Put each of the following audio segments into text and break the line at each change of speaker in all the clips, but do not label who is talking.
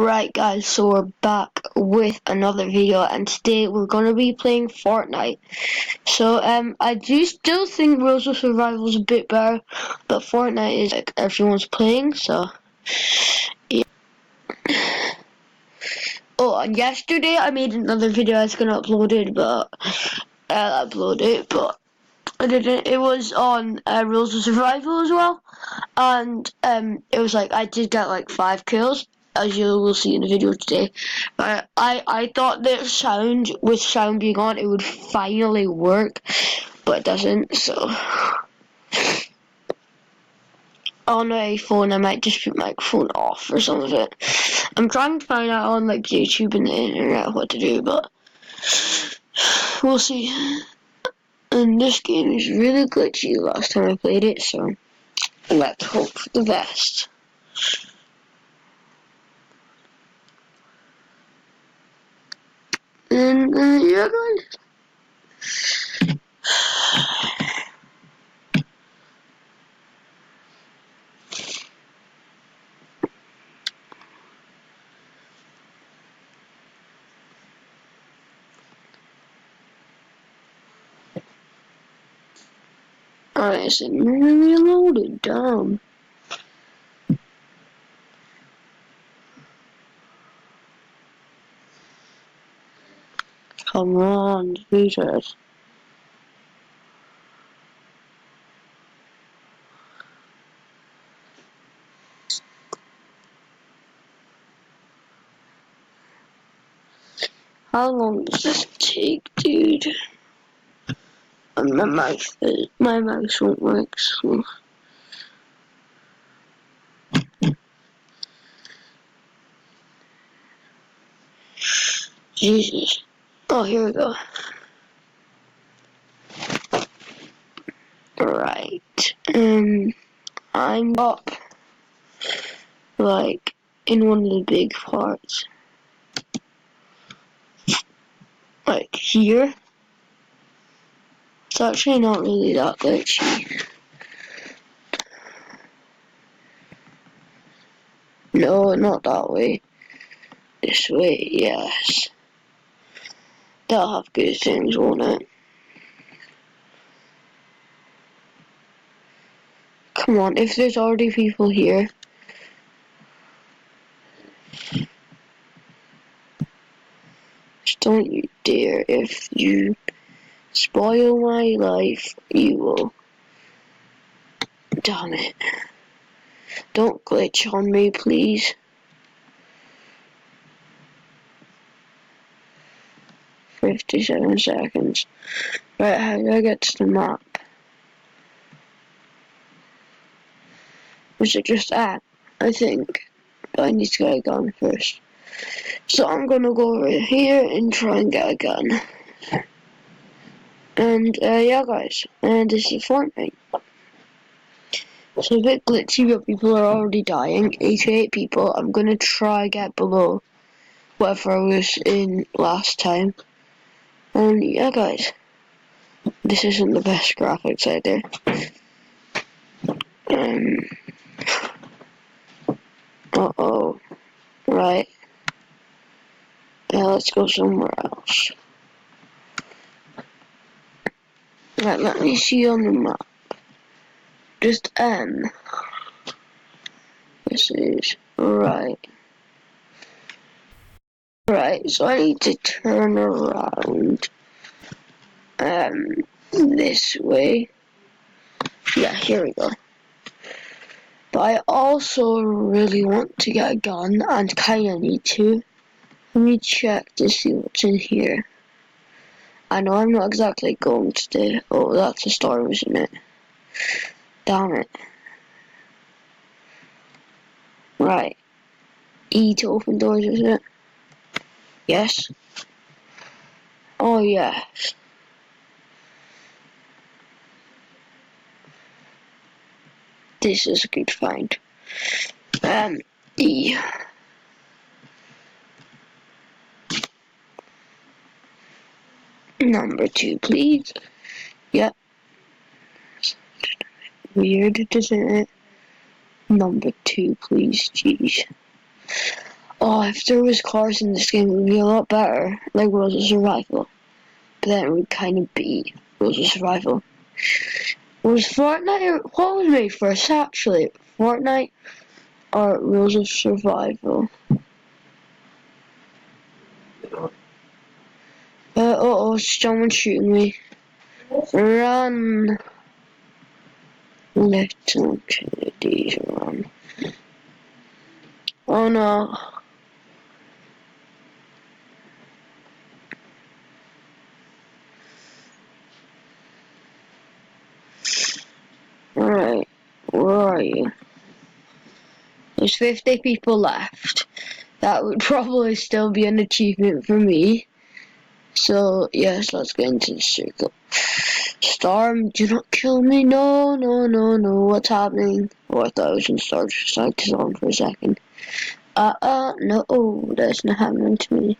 Right guys, so we're back with another video, and today we're going to be playing Fortnite. So I do still think Rules of Survival is a bit better, but Fortnite is like everyone's playing, so yeah. Oh, and yesterday I made another video I was going to upload it, but I didn't. It was on Rules of Survival as well, and it was like I did get like 5 kills, as you will see in the video today. But I thought that with sound being on, it would finally work, but it doesn't. So on a phone, I might just put my phone off for some of it. I'm trying to find out on like YouTube and the internet what to do, but we'll see. And this game is really glitchy last time I played it, so let's hope for the best. And yeah, guys. Alright, so reloaded, dumb. Come on, Jesus. How long does this take, dude? My mouse won't work, so. Jesus. Oh, here we go. Right. I'm up, like, in one of the big parts. Like, here. It's actually not really that glitchy. No, not that way. This way, yes. That'll have good things, won't it? Come on, if there's already people here. Just don't you dare. If you spoil my life, you will. Damn it. Don't glitch on me, please. 57 seconds. Right, how do I get to the map? Was it just at? I think. But I need to get a gun first. So I'm gonna go over here and try and get a gun. And yeah guys, and this is Fortnite. It's a bit glitchy, but people are already dying. 88 people. I'm gonna try get below whatever I was in last time. And yeah guys, this isn't the best graphics out there. Uh-oh. Right. Let's go somewhere else. Right, let me see on the map. Just N. This is right. Right, so I need to turn around. This way. Yeah, here we go. But I also really want to get a gun, and kinda need to. Let me check to see what's in here. I know I'm not exactly going to the... Oh, that's a storm, isn't it? Damn it. Right. E to open doors, isn't it? Yes. Oh, yes. This is a good find. E. Number 2, please. Yep. Weird, isn't it? Number 2, please. Jeez. Oh, if there was cars in this game, it would be a lot better. Like Rules of Survival. But then it would kind of be Rules of Survival. Was Fortnite, what was made first actually? Fortnite or Rules of Survival? Oh, someone's shooting me. Run! Little Kennedy, run. Oh no. Alright, where are you? There's 50 people left. That would probably still be an achievement for me. So, yes, let's get into the circle. Storm, do not kill me. No, no, no, no. What's happening? Oh, I thought I was in Stark Zone for a second. No, that's not happening to me.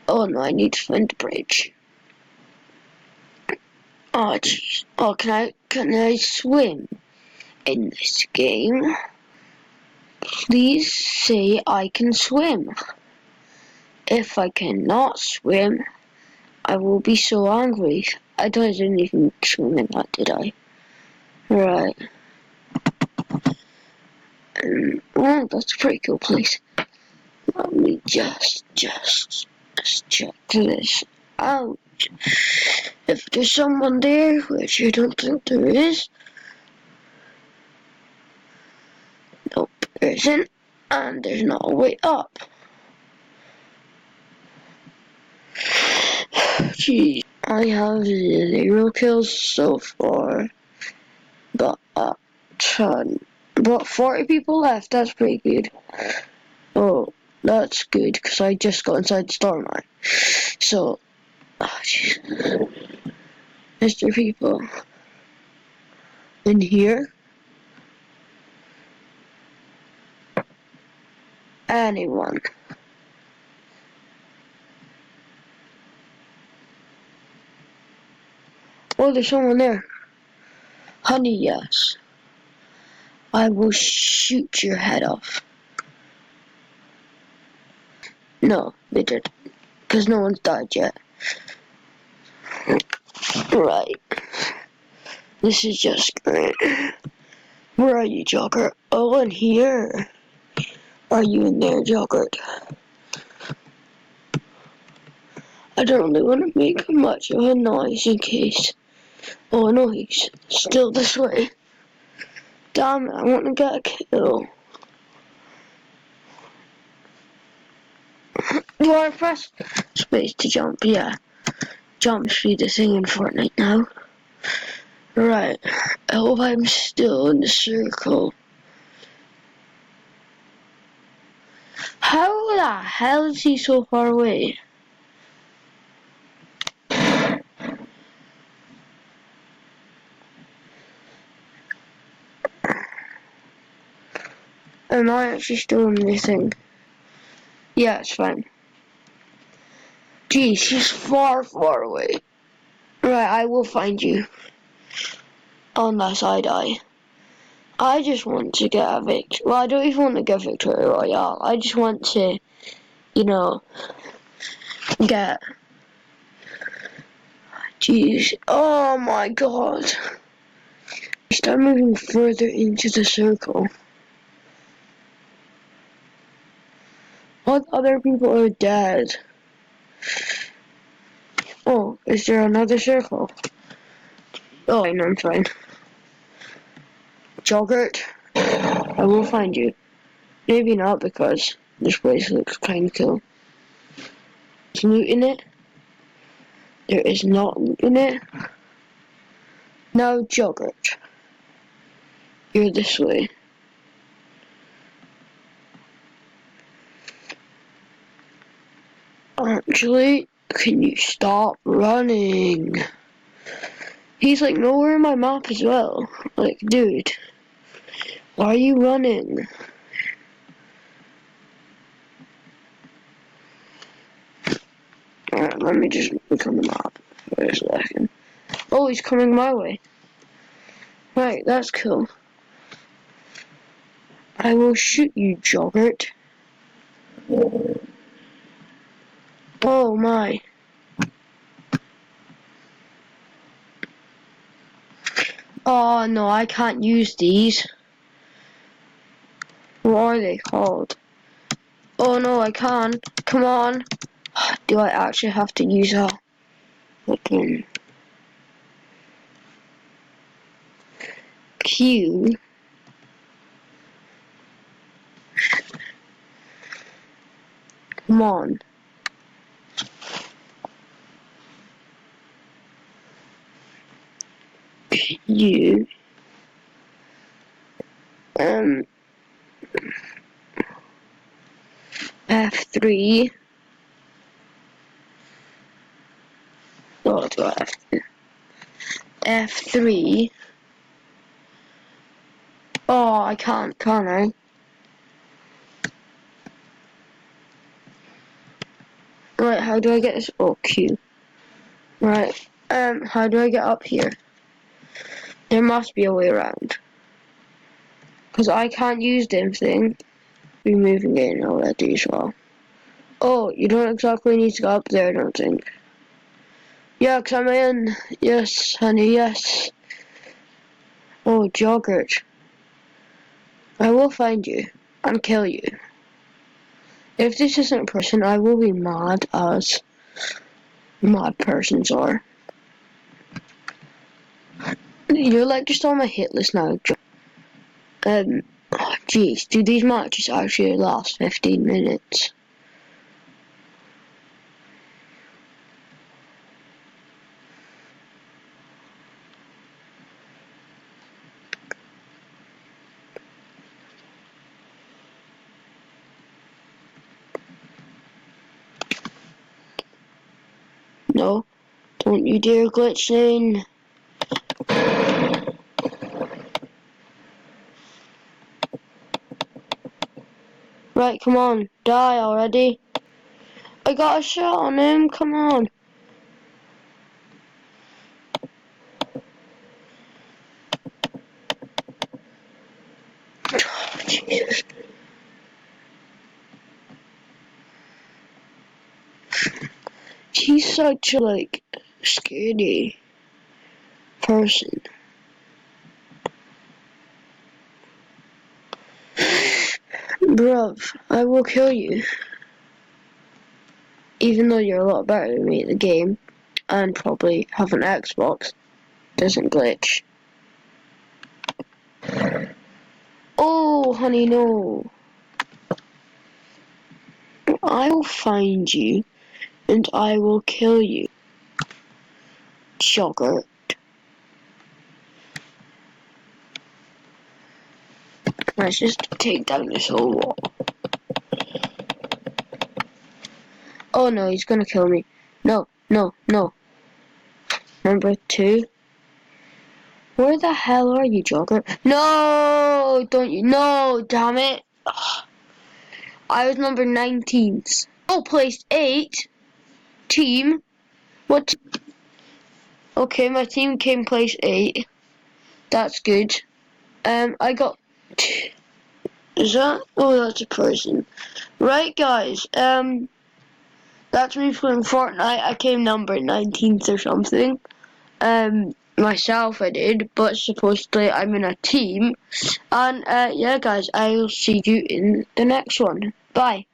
Oh no, I need to find the bridge. Oh jeez. Oh, can I swim in this game? Please say I can swim. If I cannot swim, I will be so angry. I didn't even swim in that, did I? Right. Well, that's a pretty cool place. Let me just check this out. If there's someone there, which I don't think there is. Nope, there isn't. And there's not a way up. Jeez, I have 0 kills so far. But a ton. But 40 people left, that's pretty good. Oh, that's good, because I just got inside the storm line. So, oh jeez. Is there people in here? Anyone? Oh, there's someone there. Honey, yes. I will shoot your head off. No, they did. Because no one's died yet. Right. This is just great. Where are you, Jogger? Oh, in here. Are you in there, Jogger? I don't really want to make much of a noise in case. Oh no, he's still this way. Damn it, I want to get a kill. Do I press space to jump? Yeah. Jump speed is thing in Fortnite now. Right. I hope I'm still in the circle. How the hell is he so far away? Am I actually still in this thing? Yeah, it's fine. Geez, she's far, far away. Right, I will find you. Unless I die. I just want to get a victory. Well, I don't even want to get Victory Royale. I just want to, you know, get... Jeez. Oh my god. Start moving further into the circle. What other people are dead? Oh, is there another circle? Oh, no, I'm fine. Joggert, I will find you. Maybe not, because this place looks kind of cool. There's loot in it. There is not loot in it. Now, Joggert, you're this way. Actually, can you stop running? He's like nowhere in my map as well. Like, dude, why are you running? Alright, let me just look on the map for a second. Oh, he's coming my way. Right. Right, that's cool. I will shoot you, Joggert. Oh my. Oh no, I can't use these. What are they called? Oh no, I can't. Come on. Do I actually have to use a fucking Q? Come on. Q. F3. Oh, do I have to? F3. Oh, I can't I? Right, how do I get this? Oh, Q. Right, how do I get up here? There must be a way around. Because I can't use them thing. Be moving in already as well. Oh, you don't exactly need to go up there, I don't think. Yeah, come in. Yes, honey, yes. Oh, Joggert. I will find you and kill you. If this isn't a person, I will be mad as mad persons are. You're like just on my hit list now. Jeez, do these matches actually last 15 minutes? No, don't you dare glitch in. Right, come on, die already. I got a shot on him, come on. Oh, Jesus. He's such a, like, scary person. Bruv, I will kill you. Even though you're a lot better than me at the game, and probably have an Xbox, doesn't glitch. Oh, honey, no. I will find you, and I will kill you. Jogger. Let's just take down this whole wall. Oh no, he's gonna kill me. No, no, no. Number 2. Where the hell are you, Jogger? No, don't you? No, damn it. Ugh. I was number 19th. Oh, placed 8. Team. What? Okay, my team came place 8. That's good. I got... Is that? Oh, that's a person. Right, guys. That's me playing Fortnite. I came number 19th or something. Myself I did, but supposedly I'm in a team. And, yeah, guys, I'll see you in the next one. Bye.